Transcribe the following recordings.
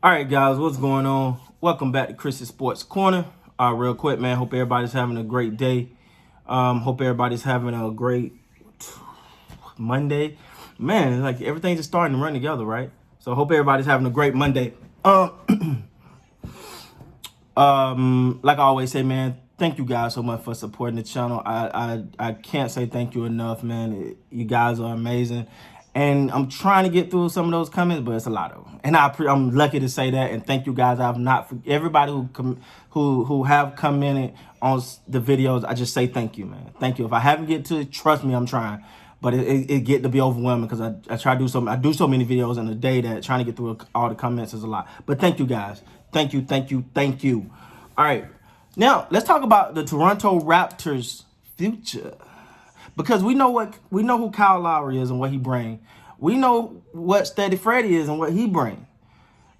All right, guys, what's going on? Welcome back to Chris's Sports Corner. Real quick, man. Hope everybody's having a great day. Hope everybody's having a great Monday. Man, like everything's just starting to run together, right? So hope everybody's having a great Monday. Like I always say, man, thank you guys so much for supporting the channel. I can't say thank you enough, man. You guys are amazing. And I'm trying to get through some of those comments, but it's a lot of them. And I'm lucky to say that. And thank you guys. I've not everybody who have commented on the videos. I just say thank you, man. Thank you. If I haven't get to it, trust me, I'm trying. But it get to be overwhelming because I try to do something. I do so many videos in a day that trying to get through all the comments is a lot. But thank you guys. Thank you. Thank you. Thank you. All right. Now let's talk about the Toronto Raptors' future. Because we know who Kyle Lowry is and what he brings. We know what Steady Freddy is and what he brings.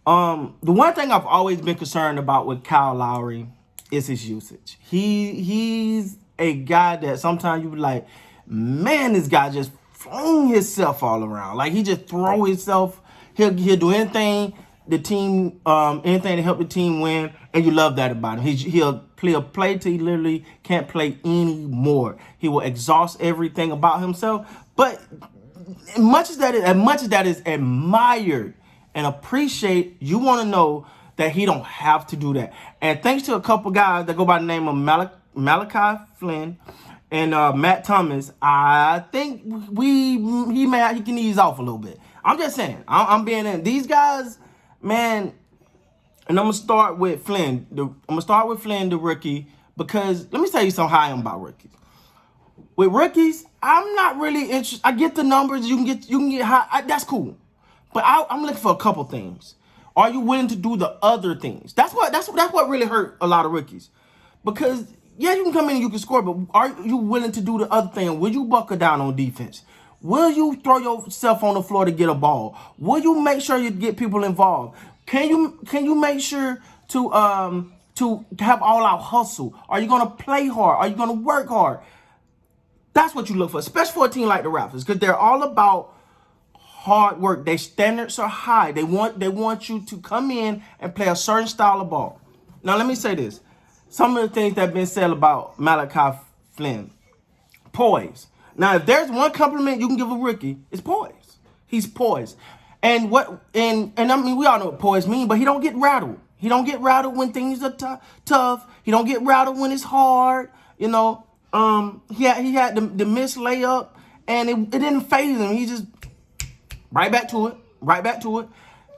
The one thing I've always been concerned about with Kyle Lowry is his usage. He's a guy that sometimes you be like, man, this guy just flung himself all around. Like he just throw himself. He'll do anything anything to help the team win, and you love that about him. He'll play a play till he literally can't play anymore. He will exhaust everything about himself. But as much as that is admired and appreciated, you want to know that he don't have to do that. And thanks to a couple guys that go by the name of Malachi Flynn and Matt Thomas, I think he can ease off a little bit. I'm just saying. I'm being in these guys. Man, and I'm gonna start with Flynn. The rookie, because let me tell you something how I am about rookies. With rookies, I'm not really interested. I get the numbers. You can get high. That's cool, but I'm looking for a couple things. Are you willing to do the other things? That's what really hurt a lot of rookies, because yeah, you can come in and you can score, but are you willing to do the other thing? Will you buckle down on defense? Will you throw yourself on the floor to get a ball? Will you make sure you get people involved? Can you make sure to have all out hustle? Are you gonna play hard? Are you gonna work hard? That's what you look for, especially for a team like the Raptors, because they're all about hard work. Their standards are high. They want you to come in and play a certain style of ball. Now let me say this: some of the things that have been said about Malachi Flynn, poise. Now, if there's one compliment you can give a rookie, it's poise. He's poised. And I mean, we all know what poise means, but he don't get rattled. He don't get rattled when things are tough. He don't get rattled when it's hard. You know, he had the missed layup, and it didn't faze him. He just right back to it.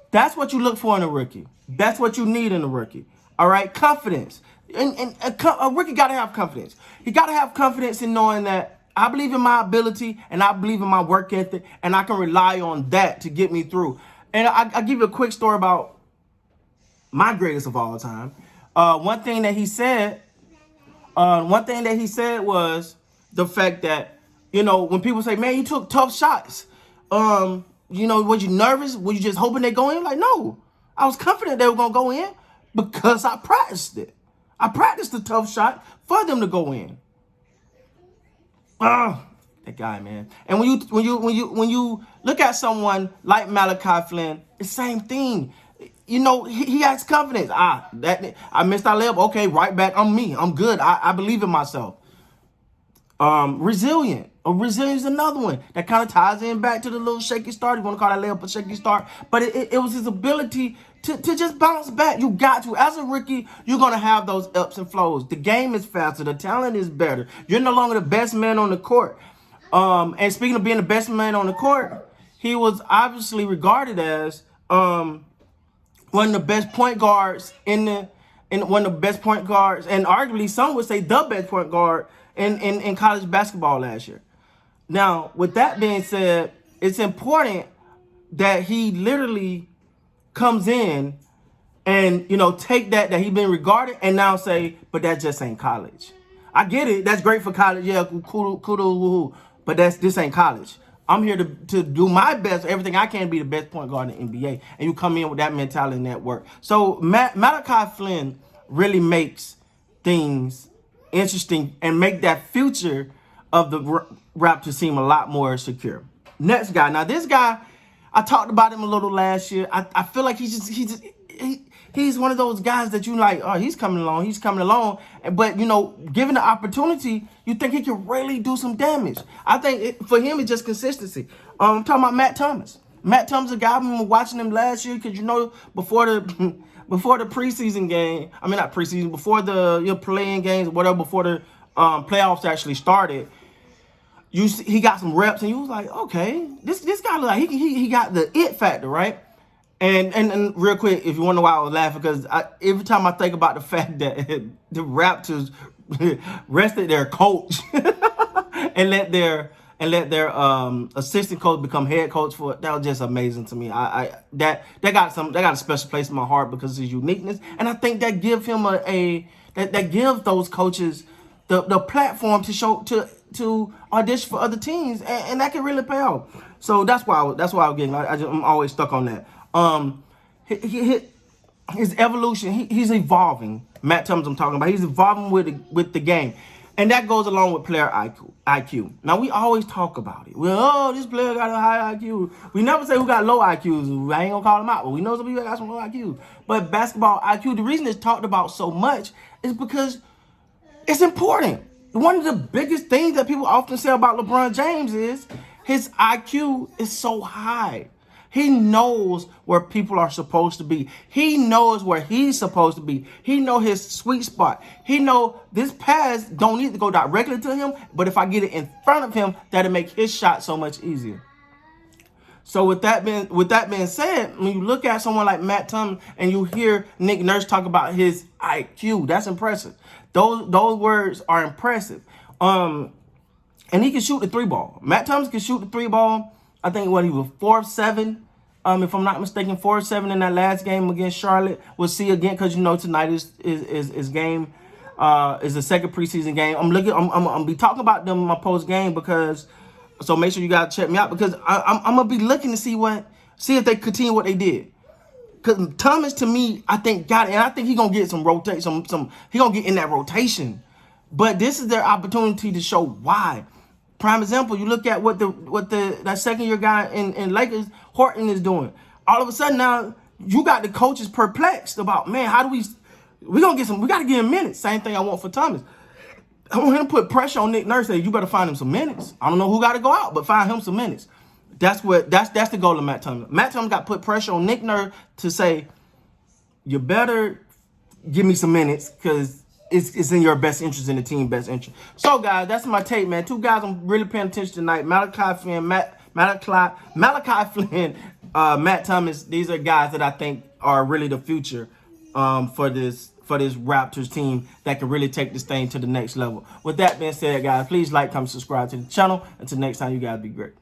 That's what you look for in a rookie. That's what you need in a rookie. All right, confidence. And a rookie got to have confidence. He got to have confidence in knowing that I believe in my ability and I believe in my work ethic, and I can rely on that to get me through. And I'll give you a quick story about my greatest of all time. One thing that he said was the fact that, you know, when people say, man, you took tough shots. Was you nervous? Were you just hoping they go in? Like, no, I was confident they were going to go in because I practiced it. I practiced the tough shot for them to go in. That guy, man. And when you look at someone like Malachi Flynn, it's the same thing. You know, he has confidence. I missed that layup. Okay, right back. I'm me. I'm good. I believe in myself. Resilient. Resilient is another one that kind of ties in back to the little shaky start. You want to call that layup a shaky start, but it was his ability to just bounce back. You got to. As a rookie, you're going to have those ups and flows. The game is faster. The talent is better. You're no longer the best man on the court. And speaking of being the best man on the court, he was obviously regarded as one of the best point guards and arguably some would say the best point guard in college basketball last year. Now, with that being said, it's important that he literally comes in and, take that he's been regarded and now say, but that just ain't college. I get it. That's great for college. Yeah, kudos, woohoo. But this ain't college. I'm here to do my best, everything I can to be the best point guard in the NBA. And you come in with that mentality and that work. So Malachi Flynn really makes things interesting and make that future of the Raptors seem a lot more secure. Next guy. Now, this guy, I talked about him a little last year. I feel like he's he's one of those guys that you like, oh, he's coming along. But, you know, given the opportunity, you think he can really do some damage. I think for him, it's just consistency. I'm talking about Matt Thomas. Matt Thomas, a guy I've been watching him last year, because, you know, before the preseason game, I mean, not preseason, before the playing games, whatever, before the playoffs actually started, he got some reps, and you was like, okay, this guy look like he got the it factor, right? And real quick, if you want to know why I was laughing, because every time I think about the fact that the Raptors rested their coach and let their assistant coach become head coach for it, that was just amazing to me. That got a special place in my heart because of his uniqueness, and I think that gives him that gives those coaches the platform to show to audition for other teams, and that can really pay off. So that's why I'm getting. I'm always stuck on that. His evolution, he's evolving. Matt Thomas, I'm talking about. He's evolving with the game, and that goes along with player IQ. Now, we always talk about it. Well, this player got a high IQ. We never say who got low IQs. I ain't gonna call them out, but we know some people got some low IQs. But basketball IQ, the reason it's talked about so much is because it's important. One of the biggest things that people often say about LeBron James is his IQ is so high. He knows where people are supposed to be. He knows where he's supposed to be. He knows his sweet spot. He knows this pass don't need to go directly to him, but if I get it in front of him, that'll make his shot so much easier. So with that being said, when you look at someone like Matt Thomas and you hear Nick Nurse talk about his IQ, that's impressive. Those words are impressive. And he can shoot the 3-ball. Matt Thomas can shoot the 3-ball. I think he was 4-7. If I'm not mistaken, 4-7 in that last game against Charlotte. We'll see again, because you know tonight is the second preseason game. I'm gonna be talking about them in my post game, because so make sure you guys check me out, because I'm gonna be looking to see if they continue what they did. Because Thomas, to me, I think got it, and I think he's gonna get some rotation. He gonna get in that rotation. But this is their opportunity to show why. Prime example, you look at what that second year guy in Lakers, Horton, is doing. All of a sudden now you got the coaches perplexed about, man, how do we got to get him minutes. Same thing I want for Thomas. I want him to put pressure on Nick Nurse. Say, you better find him some minutes. I don't know who got to go out, but find him some minutes. That's the goal of Matt Thomas. Matt Thomas got to put pressure on Nick Nurse to say, you better give me some minutes, because it's in your best interest, in the team best interest. So, guys, that's my take, man. Two guys I'm really paying attention tonight. Malachi Flynn, Matt Thomas. These are guys that I think are really the future for this Raptors team that can really take this thing to the next level. With that being said, guys, please like, comment, subscribe to the channel. Until next time, you guys be great.